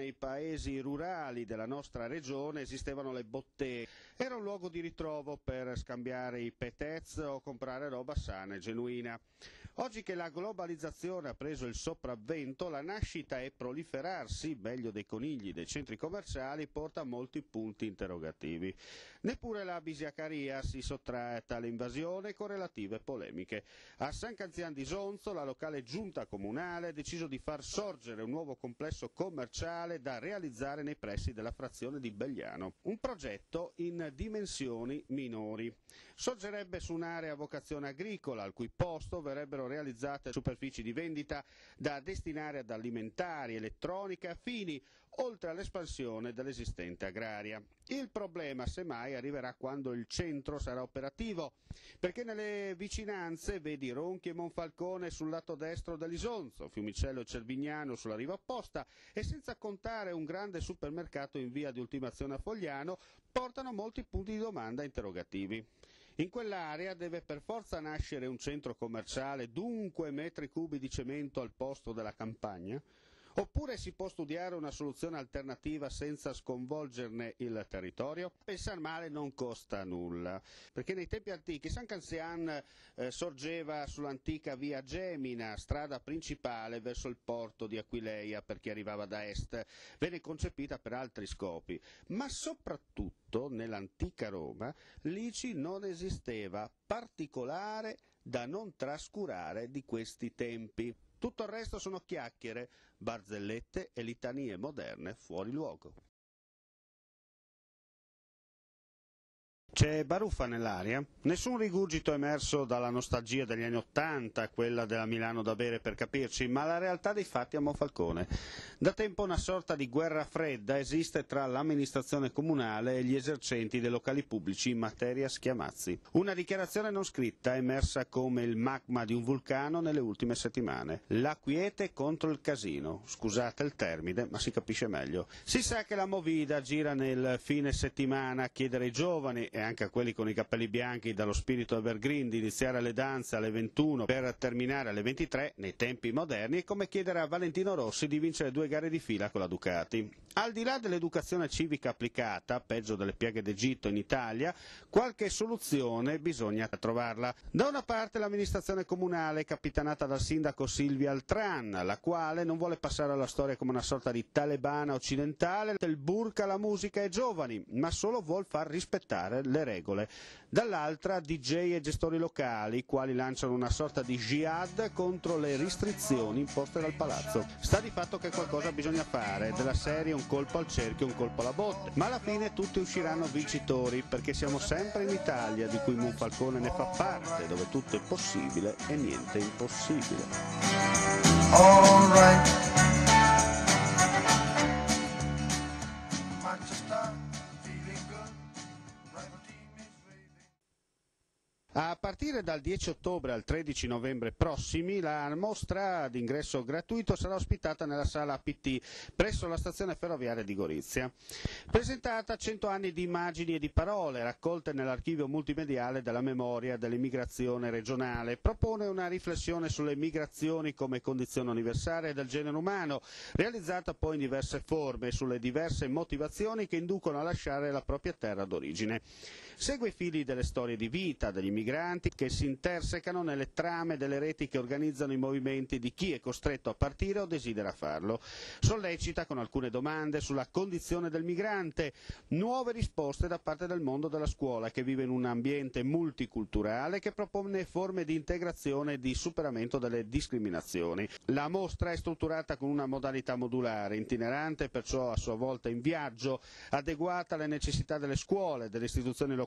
nei paesi rurali della nostra regione esistevano le botteghe. Era un luogo di ritrovo per scambiare i petez o comprare roba sana e genuina. Oggi che la globalizzazione ha preso il sopravvento, la nascita e proliferarsi, meglio dei conigli, dei centri commerciali porta a molti punti interrogativi. Neppure la Bisiacaria si sottrae a tale invasione con relative polemiche. A San Canzian di Sonzo la locale giunta comunale ha deciso di far sorgere un nuovo complesso commerciale da realizzare nei pressi della frazione di Belliano. Un progetto in dimensioni minori. Sorgerebbe su un'area a vocazione agricola, al cui posto verrebbero realizzate superfici di vendita da destinare ad alimentari, elettronica e affini, oltre all'espansione dell'esistente agraria. Il problema, semmai, arriverà quando il centro sarà operativo, perché nelle vicinanze, vedi Ronchi e Monfalcone sul lato destro dell'Isonzo, Fiumicello e Cervignano sulla riva opposta, e senza contare un grande supermercato in via di ultimazione a Fogliano, portano molti punti di domanda interrogativi. In quell'area deve per forza nascere un centro commerciale, dunque metri cubi di cemento al posto della campagna? Oppure si può studiare una soluzione alternativa senza sconvolgerne il territorio? Pensar male non costa nulla, perché nei tempi antichi San Canzian sorgeva sull'antica via Gemina, strada principale verso il porto di Aquileia per chi arrivava da est. Venne concepita per altri scopi, ma soprattutto nell'antica Roma l'ICI non esisteva, particolare da non trascurare di questi tempi. Tutto il resto sono chiacchiere, barzellette e litanie moderne fuori luogo. C'è baruffa nell'aria? Nessun rigurgito emerso dalla nostalgia degli anni '80, quella della Milano da bere per capirci, ma la realtà dei fatti a Monfalcone. Da tempo una sorta di guerra fredda esiste tra l'amministrazione comunale e gli esercenti dei locali pubblici in materia schiamazzi. Una dichiarazione non scritta emersa come il magma di un vulcano nelle ultime settimane. La quiete contro il casino. Scusate il termine, ma si capisce meglio. Si sa che la movida gira nel fine settimana a chiedere ai giovani e anche a quelli con i capelli bianchi dallo spirito evergreen di iniziare le danze alle 21 per terminare alle 23 nei tempi moderni, è come chiedere a Valentino Rossi di vincere 2 gare di fila con la Ducati. Al di là dell'educazione civica applicata, peggio delle piaghe d'Egitto in Italia, qualche soluzione bisogna trovarla. Da una parte l'amministrazione comunale capitanata dal sindaco Silvia Altran, la quale non vuole passare alla storia come una sorta di talebana occidentale del burka, la musica e giovani, ma solo vuol far rispettare le regole. Dall'altra DJ e gestori locali, quali lanciano una sorta di jihad contro le restrizioni imposte dal palazzo. Sta di fatto che qualcosa bisogna fare, della serie un colpo al cerchio, un colpo alla botte, ma alla fine tutti usciranno vincitori, perché siamo sempre in Italia, di cui Monfalcone ne fa parte, dove tutto è possibile e niente è impossibile. All right. A partire dal 10 ottobre al 13 novembre prossimi la mostra d'ingresso gratuito sarà ospitata nella sala APT presso la stazione ferroviaria di Gorizia. Presentata 100 anni di immagini e di parole raccolte nell'archivio multimediale della memoria dell'immigrazione regionale, propone una riflessione sulle migrazioni come condizione universale del genere umano, realizzata poi in diverse forme sulle diverse motivazioni che inducono a lasciare la propria terra d'origine. Segue i fili delle storie di vita degli immigranti che si intersecano nelle trame delle reti che organizzano i movimenti di chi è costretto a partire o desidera farlo. Sollecita con alcune domande sulla condizione del migrante, nuove risposte da parte del mondo della scuola che vive in un ambiente multiculturale che propone forme di integrazione e di superamento delle discriminazioni. La mostra è strutturata con una modalità modulare, itinerante, perciò a sua volta in viaggio, adeguata alle necessità delle scuole, delle istituzioni locali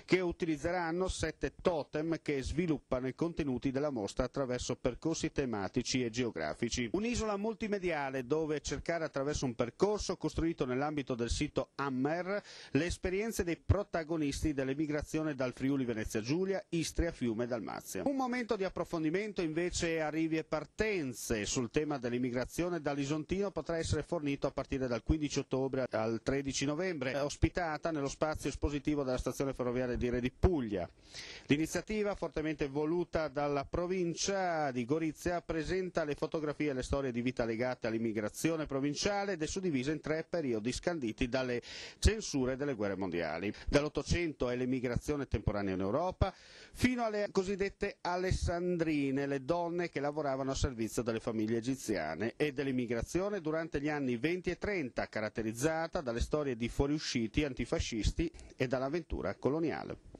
che utilizzeranno 7 totem che sviluppano i contenuti della mostra attraverso percorsi tematici e geografici. Un'isola multimediale dove cercare attraverso un percorso costruito nell'ambito del sito Hammer le esperienze dei protagonisti dell'emigrazione dal Friuli Venezia Giulia, Istria, Fiume e Dalmazia. Un momento di approfondimento invece arrivi e partenze sul tema dell'immigrazione dall'Isontino potrà essere fornito a partire dal 15 ottobre al 13 novembre, ospitata nello spazio espositivo della stazione ferroviaria di Re di Puglia. L'iniziativa L'iniziativa, fortemente voluta dalla provincia di Gorizia, presenta le fotografie e le storie di vita legate all'immigrazione provinciale ed è suddivisa in 3 periodi scanditi dalle censure delle guerre mondiali. Dall'800 è l'emigrazione temporanea in Europa, fino alle cosiddette alessandrine, le donne che lavoravano a servizio delle famiglie egiziane, e dell'immigrazione durante gli anni 20 e 30, caratterizzata dalle storie di fuoriusciti antifascisti e dall'avventura coloniale.